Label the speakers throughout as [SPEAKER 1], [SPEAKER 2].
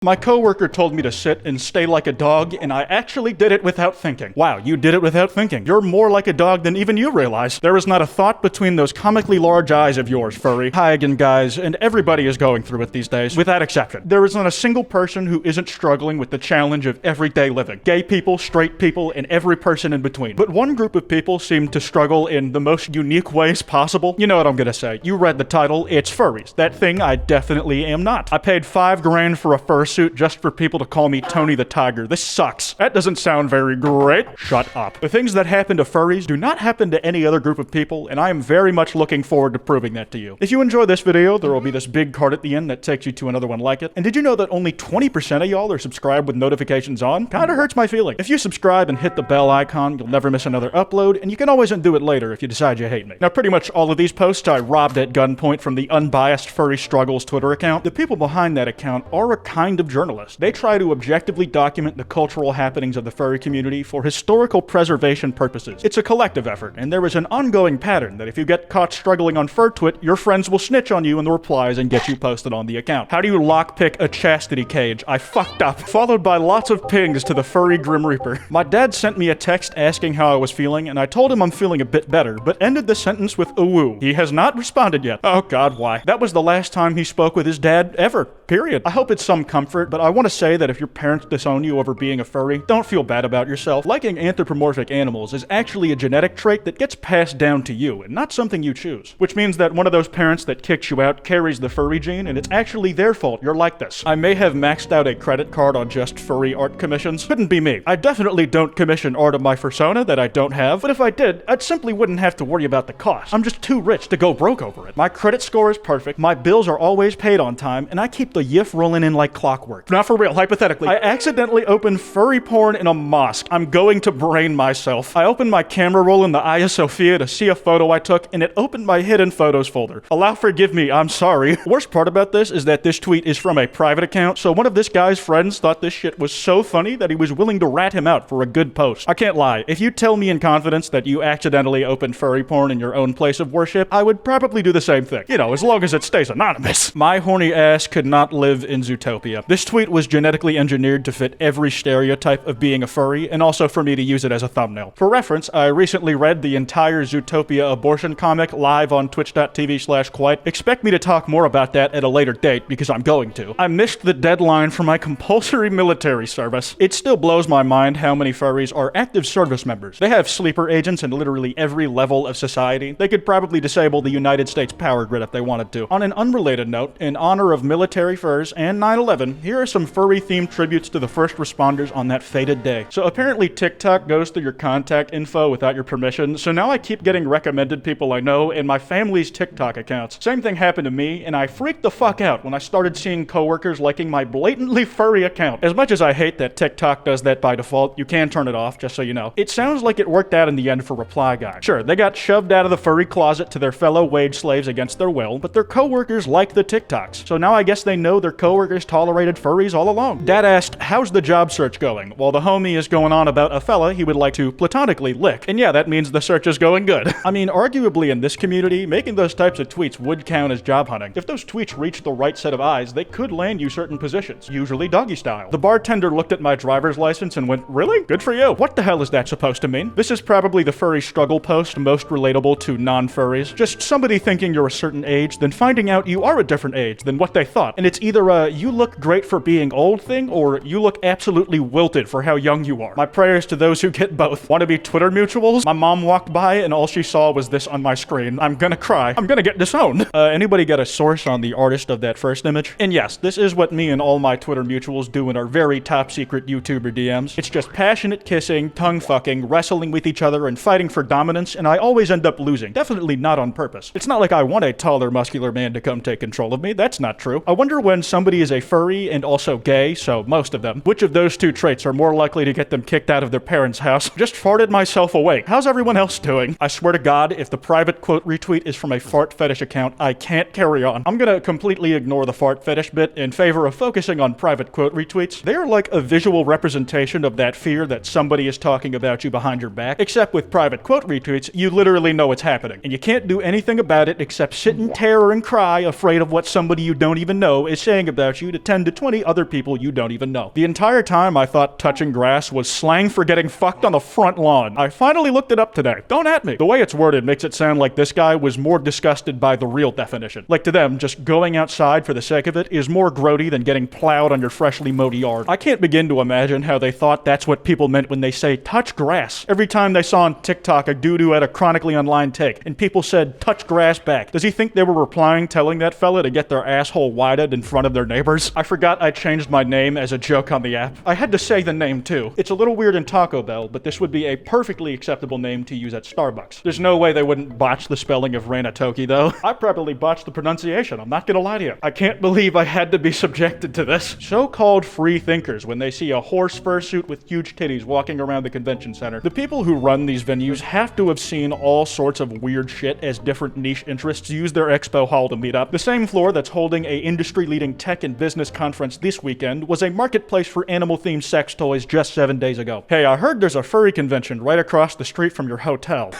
[SPEAKER 1] My coworker told me to sit and stay like a dog, and I actually did it without thinking. Wow, you did it without thinking. You're more like a dog than even you realize. There is not a thought between those comically large eyes of yours, furry. Hi again, guys, and everybody is going through it these days, without exception. There is not a single person who isn't struggling with the challenge of everyday living. Gay people, straight people, and every person in between. But one group of people seem to struggle in the most unique ways possible. You know what I'm gonna say. You read the title, it's furries. That thing I definitely am not. I paid $5,000 for a fursuit just for people to call me Tony the Tiger. This sucks. That doesn't sound very great. Shut up. The things that happen to furries do not happen to any other group of people, and I am very much looking forward to proving that to you. If you enjoy this video, there will be this big card at the end that takes you to another one like it. And did you know that only 20% of y'all are subscribed with notifications on? Kinda hurts my feeling. If you subscribe and hit the bell icon, you'll never miss another upload, and you can always undo it later if you decide you hate me. Now, pretty much all of these posts I robbed at gunpoint from the Unbiased Furry Struggles Twitter account. The people behind that account are a kind of journalist. They try to objectively document the cultural happenings of the furry community for historical preservation purposes. It's a collective effort, and there is an ongoing pattern that if you get caught struggling on FurTwit, your friends will snitch on you in the replies and get you posted on the account. How do you lockpick a chastity cage? I fucked up. Followed by lots of pings to the furry Grim Reaper. My dad sent me a text asking how I was feeling, and I told him I'm feeling a bit better, but ended the sentence with a woo. He has not responded yet. Oh god, why? That was the last time he spoke with his dad ever. Period. I hope it's some comfort, but I want to say that if your parents disown you over being a furry, don't feel bad about yourself. Liking anthropomorphic animals is actually a genetic trait that gets passed down to you, and not something you choose. Which means that one of those parents that kicks you out carries the furry gene, and it's actually their fault you're like this. I may have maxed out a credit card on just furry art commissions. Couldn't be me. I definitely don't commission art of my fursona that I don't have, but if I did, I simply wouldn't have to worry about the cost. I'm just too rich to go broke over it. My credit score is perfect, my bills are always paid on time, and I keep the yiff rolling in like clockwork. Now for real, hypothetically, I accidentally opened furry porn in a mosque. I'm going to brain myself. I opened my camera roll in the Hagia Sophia to see a photo I took, and it opened my hidden photos folder. Allah forgive me, I'm sorry. Worst part about this is that this tweet is from a private account, so one of this guy's friends thought this shit was so funny that he was willing to rat him out for a good post. I can't lie. If you tell me in confidence that you accidentally opened furry porn in your own place of worship, I would probably do the same thing. You know, as long as it stays anonymous. My horny ass could not live in Zootopia. This tweet was genetically engineered to fit every stereotype of being a furry, and also for me to use it as a thumbnail. For reference, I recently read the entire Zootopia abortion comic live on twitch.tv/Kwite. Expect me to talk more about that at a later date, because I'm going to. I missed the deadline for my compulsory military service. It still blows my mind how many furries are active service members. They have sleeper agents in literally every level of society. They could probably disable the United States power grid if they wanted to. On an unrelated note, in honor of military furs and 9/11, here are some furry-themed tributes to the first responders on that fated day. So apparently TikTok goes through your contact info without your permission, so now I keep getting recommended people I know in my family's TikTok accounts. Same thing happened to me, and I freaked the fuck out when I started seeing coworkers liking my blatantly furry account. As much as I hate that TikTok does that by default, you can turn it off, just so you know. It sounds like it worked out in the end for Reply Guy. Sure, they got shoved out of the furry closet to their fellow wage slaves against their will, but their coworkers liked the TikToks, so now I guess they know their coworkers tolerated furries all along. Dad asked, how's the job search going? While the homie is going on about a fella he would like to platonically lick. And yeah, that means the search is going good. I mean, arguably in this community, making those types of tweets would count as job hunting. If those tweets reach the right set of eyes, they could land you certain positions, usually doggy style. The bartender looked at my driver's license and went, really? Good for you. What the hell is that supposed to mean? This is probably the furry struggle post most relatable to non-furries. Just somebody thinking you're a certain age, then finding out you are a different age than what they thought. And it's either a you look great for being old thing, or you look absolutely wilted for how young you are. My prayers to those who get both. Want to be Twitter mutuals? My mom walked by and all she saw was this on my screen. I'm gonna cry. I'm gonna get disowned. Anybody got a source on the artist of that first image? And yes, this is what me and all my Twitter mutuals do in our very top secret YouTuber DMs. It's just passionate kissing, tongue fucking, wrestling with each other, and fighting for dominance, and I always end up losing. Definitely not on purpose. It's not like I want a taller, muscular man to come take control of me. That's not true. I wonder when somebody is a furry and also gay, so most of them, which of those two traits are more likely to get them kicked out of their parents' house? Just farted myself awake. How's everyone else doing? I swear to God, if the private quote retweet is from a fart fetish account, I can't carry on. I'm gonna completely ignore the fart fetish bit in favor of focusing on private quote retweets. They are like a visual representation of that fear that somebody is talking about you behind your back, except with private quote retweets, you literally know what's happening, and you can't do anything about it except sit in terror and cry, afraid of what somebody you don't even know is saying about you to 10 to 20 other people you don't even know. The entire time I thought touching grass was slang for getting fucked on the front lawn. I finally looked it up today. Don't at me. The way it's worded makes it sound like this guy was more disgusted by the real definition. Like to them, just going outside for the sake of it is more grody than getting plowed on your freshly mowed yard. I can't begin to imagine how they thought that's what people meant when they say touch grass. Every time they saw on TikTok a dude who had a chronically online take, and people said touch grass back. Does he think they were replying telling that fella to get their asshole widened in front of their neighbors? I forgot I changed my name as a joke on the app. I had to say the name too. It's a little weird in Taco Bell, but this would be a perfectly acceptable name to use at Starbucks. There's no way they wouldn't botch the spelling of Ranatoki though. I probably botched the pronunciation, I'm not gonna lie to you. I can't believe I had to be subjected to this. So-called free thinkers when they see a horse fursuit with huge titties walking around the convention center. The people who run these venues have to have seen all sorts of weird shit as different niche interests use their expo hall to meet up. The same floor that's holding a industry-leading tech and business conference this weekend was a marketplace for animal-themed sex toys just 7 days ago. Hey, I heard there's a furry convention right across the street from your hotel.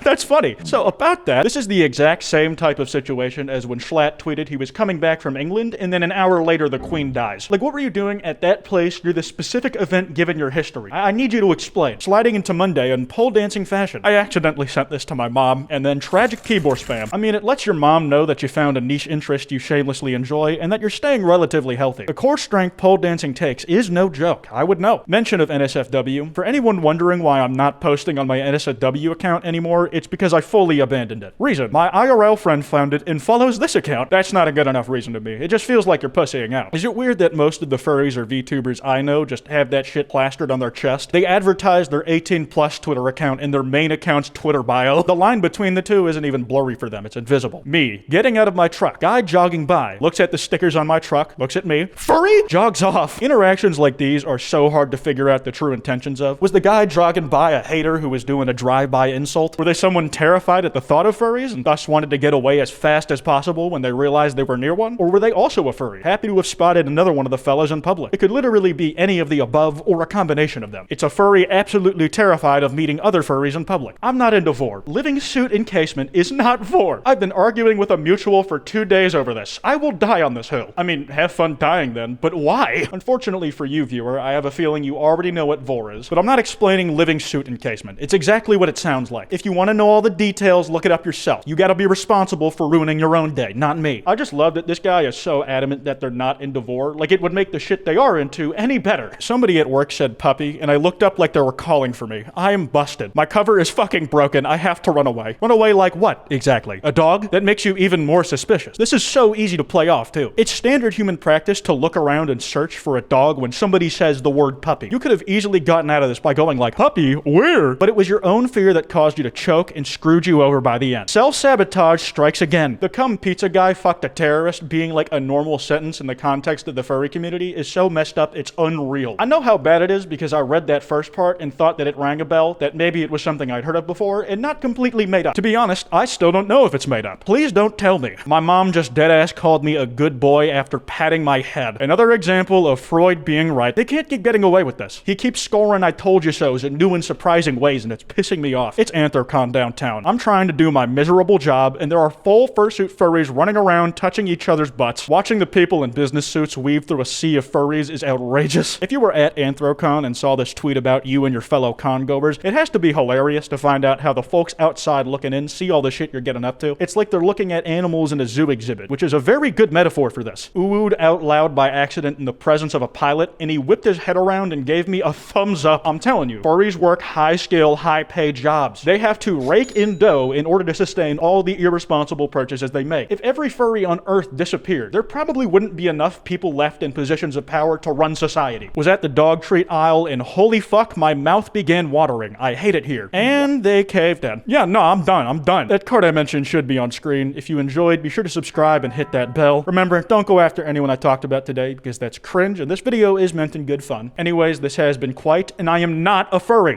[SPEAKER 1] That's funny. So about that, this is the exact same type of situation as when Schlatt tweeted he was coming back from England and then an hour later the Queen dies. Like, what were you doing at that place near the specific event given your history? I need you to explain. Sliding into Monday in pole dancing fashion. I accidentally sent this to my mom, and then tragic keyboard spam. I mean, it lets your mom know that you found a niche interest you shamelessly enjoy and that you're staying relatively healthy. The core strength pole dancing takes is no joke. I would know. Mention of NSFW. For anyone wondering why I'm not posting on my NSFW account anymore, it's because I fully abandoned it. Reason. My IRL friend found it and follows this account. That's not a good enough reason to me. It just feels like you're pussying out. Is it weird that most of the furries or VTubers I know just have that shit plastered on their chest? They advertise their 18+ Twitter account in their main account's Twitter bio. The line between the two isn't even blurry for them. It's invisible. Me, getting out of my truck. Guy jogging by, looks at the stickers on my truck, looks at me. Furry? Jogs off. Interactions like these are so hard to figure out the true intentions of. Was the guy jogging by a hater who was doing a drive-by insult? Were they someone terrified at the thought of furries and thus wanted to get away as fast as possible when they realized they were near one? Or were they also a furry, happy to have spotted another one of the fellas in public? It could literally be any of the above or a combination of them. It's a furry absolutely terrified of meeting other furries in public. I'm not into vor. Living suit encasement is not vor. I've been arguing with a mutual for 2 days over this. I will die on this hill. I mean, have fun dying then, but why? Unfortunately for you, viewer, I have a feeling you already know what vor is, but I'm not explaining living suit encasement. It's exactly what it sounds like. If you want to know all the details, look it up yourself. You gotta be responsible for ruining your own day, not me. I just love that this guy is so adamant that they're not into vor, like it would make the shit they are into any better. Somebody at work said puppy, and I looked up like they were calling for me. I am busted. My cover is fucking broken. I have to run away. Run away like what, exactly? A dog? That makes you even more suspicious. This is so easy to play off, too. It's standard human practice to look around and search for a dog when somebody says the word puppy. You could have easily gotten out of this by going like, puppy? Where? But it was your own fear that caused you to choke and screwed you over by the end. Self-sabotage strikes again. The cum pizza guy fucked a terrorist being like a normal sentence in the context of the furry community is so messed up, it's unreal. I know how bad it is because I read that first part and thought that it rang a bell, that maybe it was something I'd heard of before, and not completely made up. To be honest, I still don't know if it's made up. Please don't tell me. My mom just deadass called me a good boy after patting my head. Another example of Freud being right. They can't keep getting away with this. He keeps scoring I told you so's in new and surprising ways, and it's pissing me off. It's Anthrocon downtown. I'm trying to do my miserable job, and there are full fursuit furries running around touching each other's butts. Watching the people in business suits weave through a sea of furries is outrageous. If you were at Anthrocon and saw this tweet about you and your fellow con-goers, it has to be hilarious to find out how the folks outside looking in see all the shit you're getting up to. It's like they're looking at animals in a zoo exhibit, which is a very good metaphor for this. Oohed out loud by accident in the presence of a pilot, and he whipped his head around and gave me a thumbs up. I'm telling you, furries work high-skill, high-paid jobs. They have to rake in dough in order to sustain all the irresponsible purchases they make. If every furry on Earth disappeared, there probably wouldn't be enough people left in positions of power to run society. Was at the dog treat aisle, and holy fuck, my mouth began watering. I hate it here. And they caved in. Yeah, no, I'm done. That card I mentioned should be on screen. If you enjoyed, be sure to subscribe and hit that bell. Remember, don't go after anyone I talked about today because that's cringe, and this video is meant in good fun. Anyways, this has been Kwite, and I am not a furry.